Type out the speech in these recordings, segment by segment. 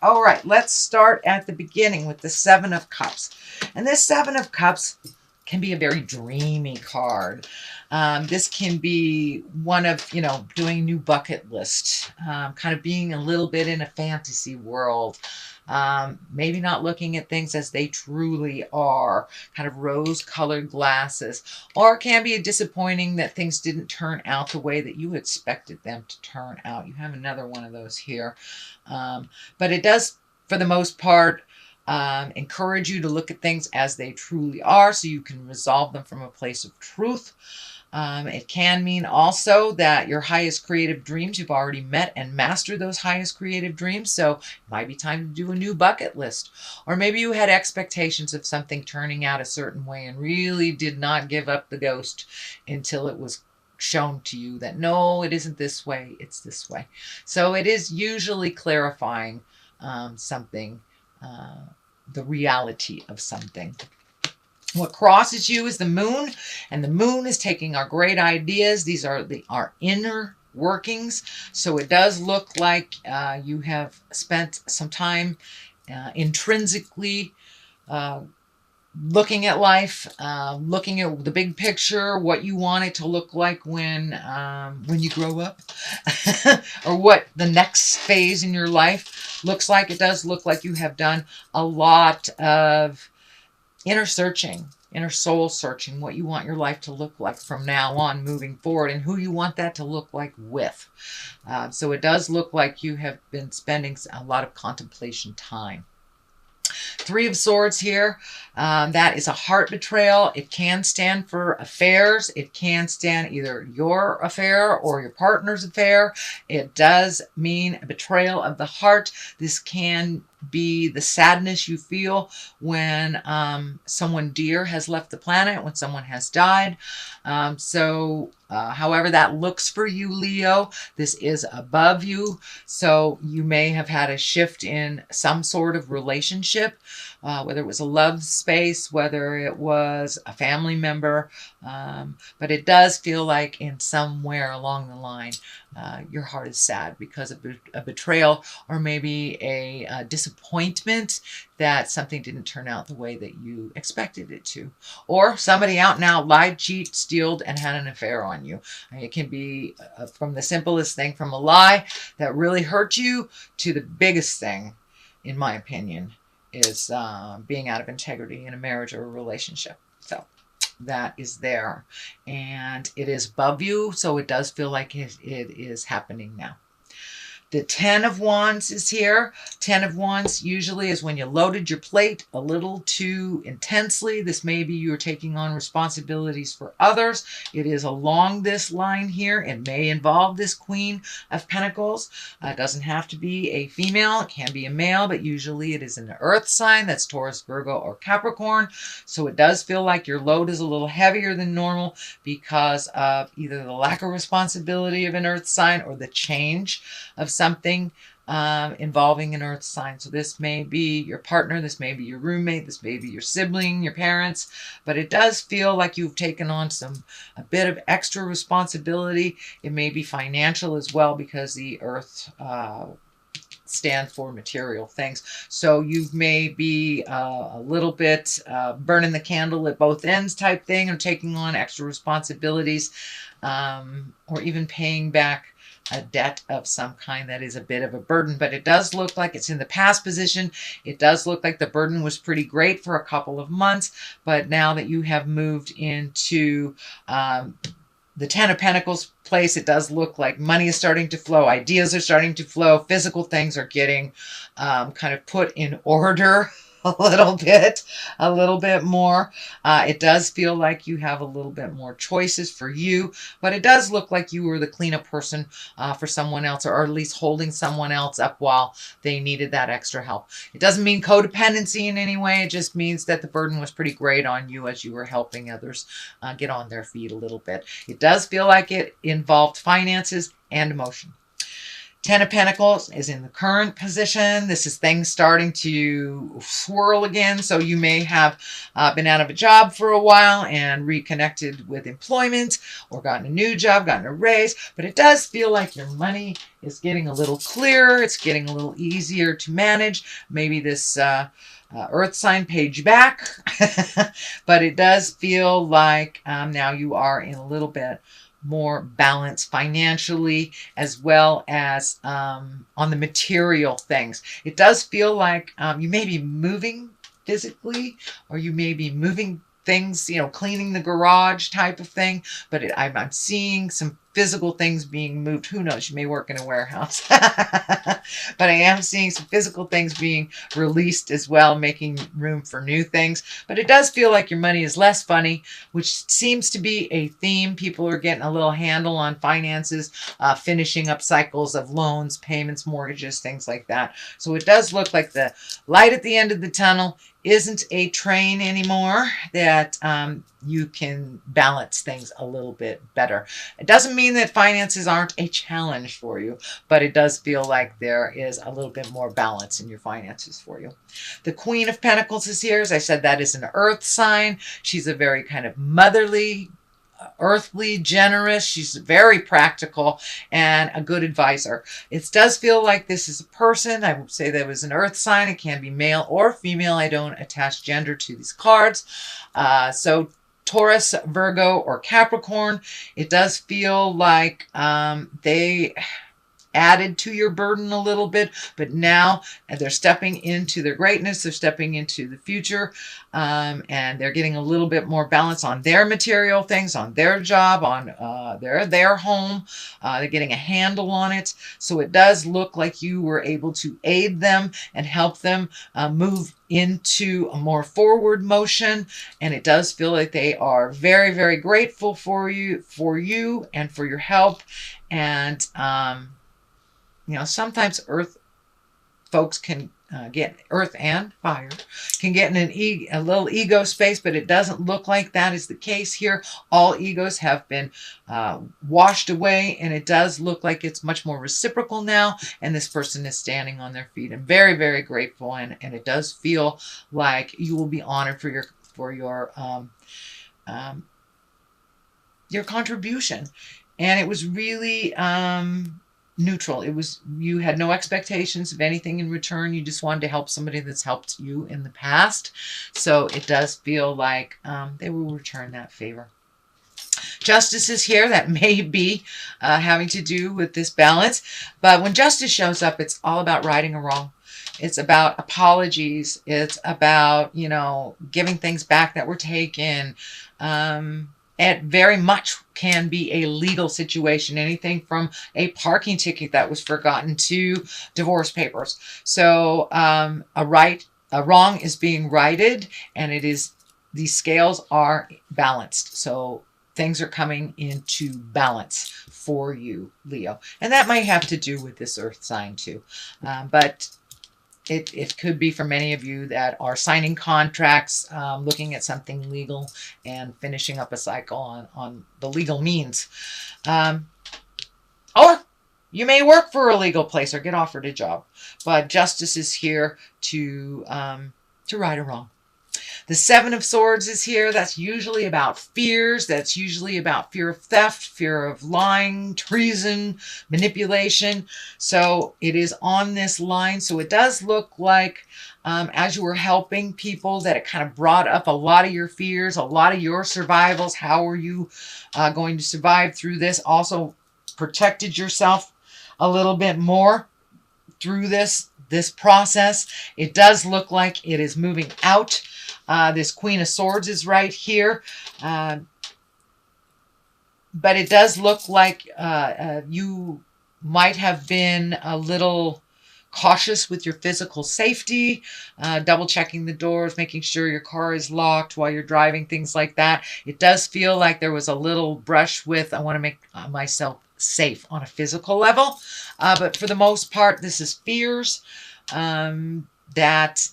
All right, let's start at the beginning with the Seven of Cups. And this Seven of Cups can be a very dreamy card. This can be one of, doing a new bucket list, kind of being a little bit in a fantasy world. Maybe not looking at things as they truly are, kind of rose-colored glasses. Or it can be a disappointing that things didn't turn out the way that you expected them to turn out. You have another one of those here. But it does, for the most part, encourage you to look at things as they truly are so you can resolve them from a place of truth. It can mean also that your highest creative dreams, you've already met and mastered those highest creative dreams. So it might be time to do a new bucket list. Or maybe you had expectations of something turning out a certain way and really did not give up the ghost until it was shown to you that no, it isn't this way, it's this way. So it is usually clarifying something, the reality of something. What crosses you is the moon, and the moon is taking our great ideas. These are our inner workings. So it does look like you have spent some time intrinsically looking at life, looking at the big picture, what you want it to look like when you grow up, or what the next phase in your life looks like. It does look like you have done a lot of inner searching, inner soul searching, what you want your life to look like from now on moving forward and who you want that to look like with. So it does look like you have been spending a lot of contemplation time. Three of Swords here. That is a heart betrayal. It can stand for affairs. It can stand either your affair or your partner's affair. It does mean a betrayal of the heart. This can be the sadness you feel when someone dear has left the planet, when someone has died. However that looks for you, Leo, this is above you. So you may have had a shift in some sort of relationship, whether it was a love space, whether it was a family member. But it does feel like in somewhere along the line, your heart is sad because of a betrayal, or maybe a disappointment that something didn't turn out the way that you expected it to. Or somebody out and out lied, cheated, stealed, and had an affair on you. It can be from the simplest thing, from a lie that really hurt you, to the biggest thing, in my opinion, is being out of integrity in a marriage or a relationship. So that is there, and it is above you, so it does feel like it is happening now. The Ten of Wands is here. Ten of Wands usually is when you loaded your plate a little too intensely. This may be you're taking on responsibilities for others. It is along this line here. It may involve this Queen of Pentacles. It doesn't have to be a female. It can be a male, but usually it is an earth sign. That's Taurus, Virgo, or Capricorn. So it does feel like your load is a little heavier than normal because of either the lack of responsibility of an earth sign or the change of something involving an earth sign. So this may be your partner, this may be your roommate, this may be your sibling, your parents, but it does feel like you've taken on a bit of extra responsibility. It may be financial as well, because the earth stand for material things. So you may be a little bit burning the candle at both ends type thing, or taking on extra responsibilities, or even paying back a debt of some kind that is a bit of a burden. But it does look like it's in the past position. It does look like the burden was pretty great for a couple of months, but now that you have moved into the Ten of Pentacles place, it does look like money is starting to flow, ideas are starting to flow, physical things are getting kind of put in order a little bit more. It does feel like you have a little bit more choices for you, but it does look like you were the cleanup person for someone else, or at least holding someone else up while they needed that extra help. It doesn't mean codependency in any way. It just means that the burden was pretty great on you as you were helping others get on their feet a little bit. It does feel like it involved finances and emotion. Ten of Pentacles is in the current position. This is things starting to swirl again. So you may have been out of a job for a while and reconnected with employment, or gotten a new job, gotten a raise. But it does feel like your money is getting a little clearer. It's getting a little easier to manage. Maybe this earth sign paid you back. But it does feel like now you are in a little bit more balance financially, as well as on the material things. It does feel like you may be moving physically, or you may be moving things, you know, cleaning the garage type of thing. But I'm seeing some physical things being moved. Who knows? You may work in a warehouse. But I am seeing some physical things being released as well, making room for new things. But it does feel like your money is less funny, which seems to be a theme. People are getting a little handle on finances, finishing up cycles of loans, payments, mortgages, things like that. So it does look like the light at the end of the tunnel isn't a train anymore, that you can balance things a little bit better. It doesn't mean that finances aren't a challenge for you, but it does feel like there is a little bit more balance in your finances for you. The Queen of Pentacles is here. As I said, that is an earth sign. She's a very kind of motherly, earthly, generous. She's very practical and a good advisor. It does feel like this is a person. I would say that was an earth sign. It can be male or female. I don't attach gender to these cards. So Taurus, Virgo, or Capricorn, it does feel like they added to your burden a little bit, but now they're stepping into their greatness. They're stepping into the future, and they're getting a little bit more balance on their material things, on their job, on their home. They're getting a handle on it. So it does look like you were able to aid them and help them move into a more forward motion. And it does feel like they are very, very grateful for you and for your help. And you know, sometimes earth folks can get, earth and fire can get in a little ego space, but it doesn't look like that is the case here. All egos have been washed away, and it does look like it's much more reciprocal now, and this person is standing on their feet and very, very grateful, and it does feel like you will be honored for your contribution. And it was really neutral. It was, you had no expectations of anything in return. You just wanted to help somebody that's helped you in the past. So it does feel like they will return that favor. Justice is here. That may be having to do with this balance. But when justice shows up, it's all about righting a wrong. It's about apologies. It's about, you know, giving things back that were taken. It very much can be a legal situation, anything from a parking ticket that was forgotten to divorce papers. So a wrong is being righted, and it is, these scales are balanced. So things are coming into balance for you, Leo. And that might have to do with this earth sign too. But it could be for many of you that are signing contracts, looking at something legal and finishing up a cycle on the legal means. Or you may work for a legal place or get offered a job. But justice is here to right a wrong. The Seven of Swords is here. That's usually about fears. That's usually about fear of theft, fear of lying, treason, manipulation. So it is on this line. So it does look like as you were helping people that it kind of brought up a lot of your fears, a lot of your survivals. How are you going to survive through this? Also protected yourself a little bit more through this process. It does look like it is moving out. This Queen of Swords is right here. But it does look like you might have been a little cautious with your physical safety, double checking the doors, making sure your car is locked while you're driving, things like that. It does feel like there was a little brush with, I want to make myself safe on a physical level. But for the most part, this is fears that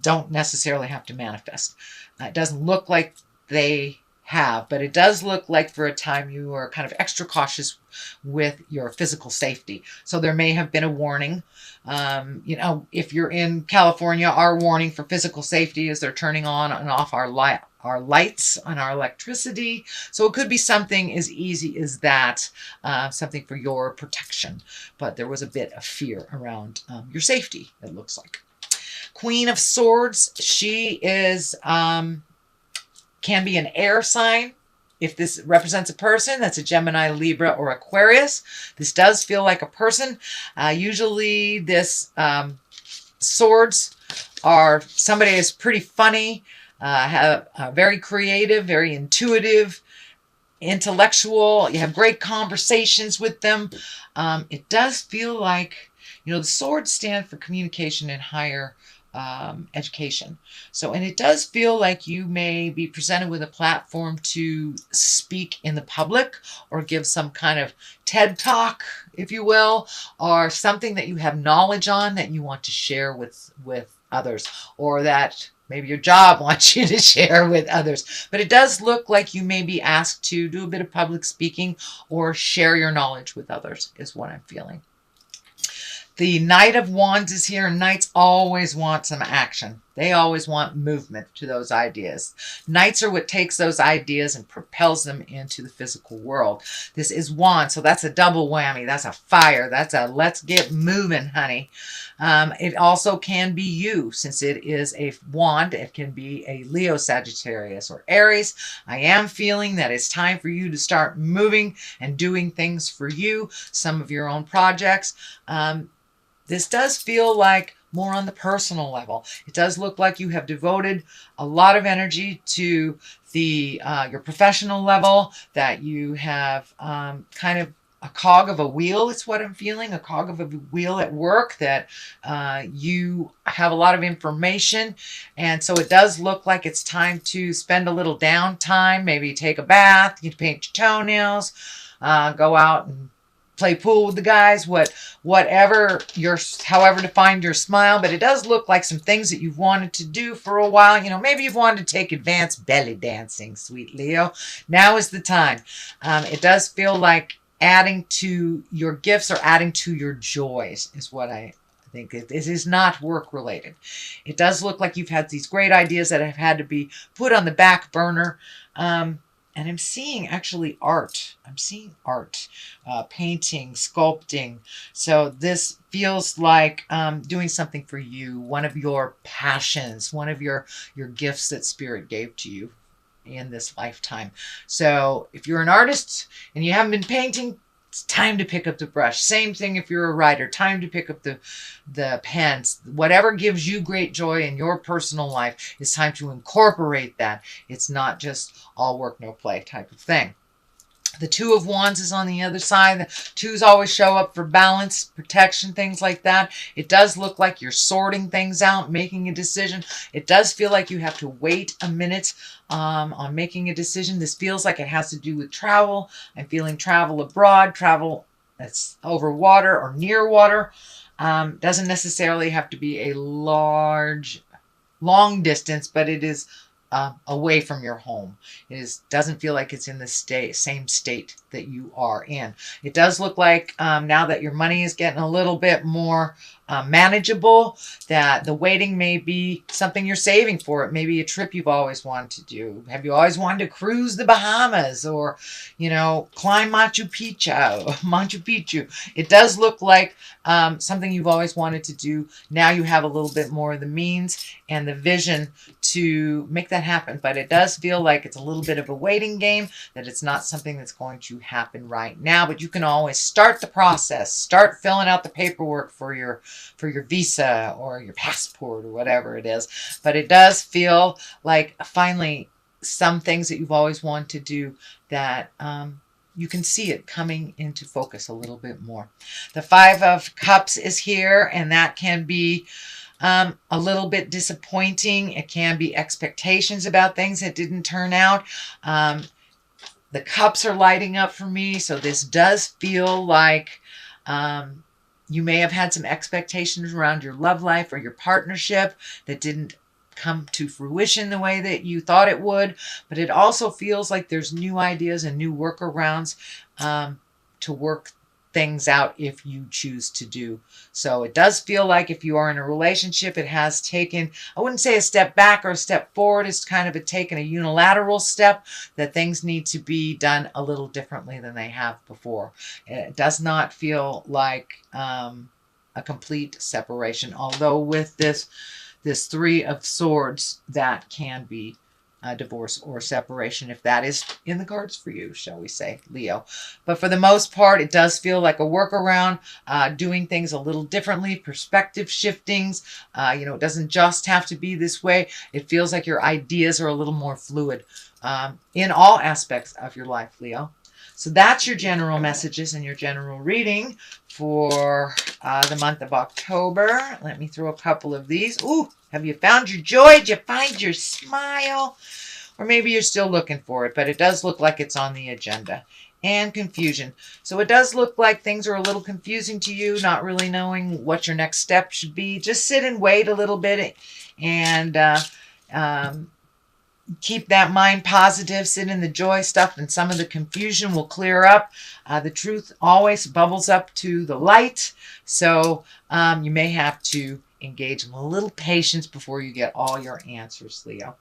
don't necessarily have to manifest. It doesn't look like they have. But it does look like for a time you are kind of extra cautious with your physical safety. So there may have been a warning. You know, if you're in California, our warning for physical safety is they're turning on and off our lights and our electricity. So it could be something as easy as that, something for your protection. But there was a bit of fear around your safety, it looks like. Queen of Swords, she is, can be an air sign. If this represents a person, that's a Gemini, Libra, or Aquarius. This does feel like a person. Usually this swords are somebody is pretty funny, very creative, very intuitive, intellectual. You have great conversations with them. It does feel like, you know, the swords stand for communication and higher education. So, and it does feel like you may be presented with a platform to speak in the public or give some kind of TED talk, if you will, or something that you have knowledge on that you want to share with others, or that maybe your job wants you to share with others. But it does look like you may be asked to do a bit of public speaking or share your knowledge with others, is what I'm feeling. The Knight of Wands is here, and Knights always want some action. They always want movement to those ideas. Knights are what takes those ideas and propels them into the physical world. This is Wands, so that's a double whammy. That's a fire. That's a let's get moving, honey. It also can be you, since it is a wand. It can be a Leo, Sagittarius, or Aries. I am feeling that it's time for you to start moving and doing things for you, some of your own projects. This does feel like more on the personal level. It does look like you have devoted a lot of energy to the your professional level, that you have kind of a cog of a wheel. It's what I'm feeling, a cog of a wheel at work, that you have a lot of information. And so it does look like it's time to spend a little downtime, maybe take a bath, you paint your toenails, go out and play pool with the guys, whatever your, however to find your smile. But it does look like some things that you've wanted to do for a while. You know, maybe you've wanted to take advanced belly dancing, sweet Leo. Now is the time. It does feel like adding to your gifts or adding to your joys is what I think. It is not work related. It does look like you've had these great ideas that have had to be put on the back burner. And I'm seeing actually art. I'm seeing art, painting, sculpting. So this feels like doing something for you, one of your passions, one of your gifts that Spirit gave to you in this lifetime. So if you're an artist and you haven't been painting, it's time to pick up the brush. Same thing if you're a writer, time to pick up the pens. Whatever gives you great joy in your personal life, it's time to incorporate that. It's not just all work, no play type of thing. The Two of Wands is on the other side. The twos always show up for balance, protection, things like that. It does look like you're sorting things out, making a decision. It does feel like you have to wait a minute on making a decision. This feels like it has to do with travel. I'm feeling travel abroad, travel that's over water or near water. Doesn't necessarily have to be a long distance, but it is away from your home. It doesn't feel like it's in the same state that you are in. It does look like now that your money is getting a little bit more manageable, that the waiting may be something you're saving for. It may be a trip you've always wanted to do. Have you always wanted to cruise the Bahamas, or, you know, climb Machu Picchu? It does look like something you've always wanted to do. Now you have a little bit more of the means and the vision to make that happen. But it does feel like it's a little bit of a waiting game, that it's not something that's going to happen right now. But you can always start the process, start filling out the paperwork for your visa or your passport or whatever it is. But it does feel like finally some things that you've always wanted to do, that you can see it coming into focus a little bit more. The Five of Cups is here, and that can be a little bit disappointing. It can be expectations about things that didn't turn out. The cups are lighting up for me, so this does feel like you may have had some expectations around your love life or your partnership that didn't come to fruition the way that you thought it would, but it also feels like there's new ideas and new workarounds to work things out if you choose to do. So it does feel like if you are in a relationship, it has taken, I wouldn't say a step back or a step forward. It's kind of taken a unilateral step that things need to be done a little differently than they have before. It does not feel like a complete separation, although with this Three of Swords, that can be a divorce or separation, if that is in the cards for you, shall we say, Leo. But for the most part, it does feel like a workaround, doing things a little differently, perspective shiftings. It doesn't just have to be this way. It feels like your ideas are a little more fluid in all aspects of your life, Leo. So that's your general messages and your general reading for the month of October. Let me throw a couple of these. Ooh, have you found your joy? Did you find your smile? Or maybe you're still looking for it, but it does look like it's on the agenda. And confusion. So it does look like things are a little confusing to you, not really knowing what your next step should be. Just sit and wait a little bit and keep that mind positive, sit in the joy stuff, and some of the confusion will clear up. The truth always bubbles up to the light. So you may have to engage in a little patience before you get all your answers, Leo.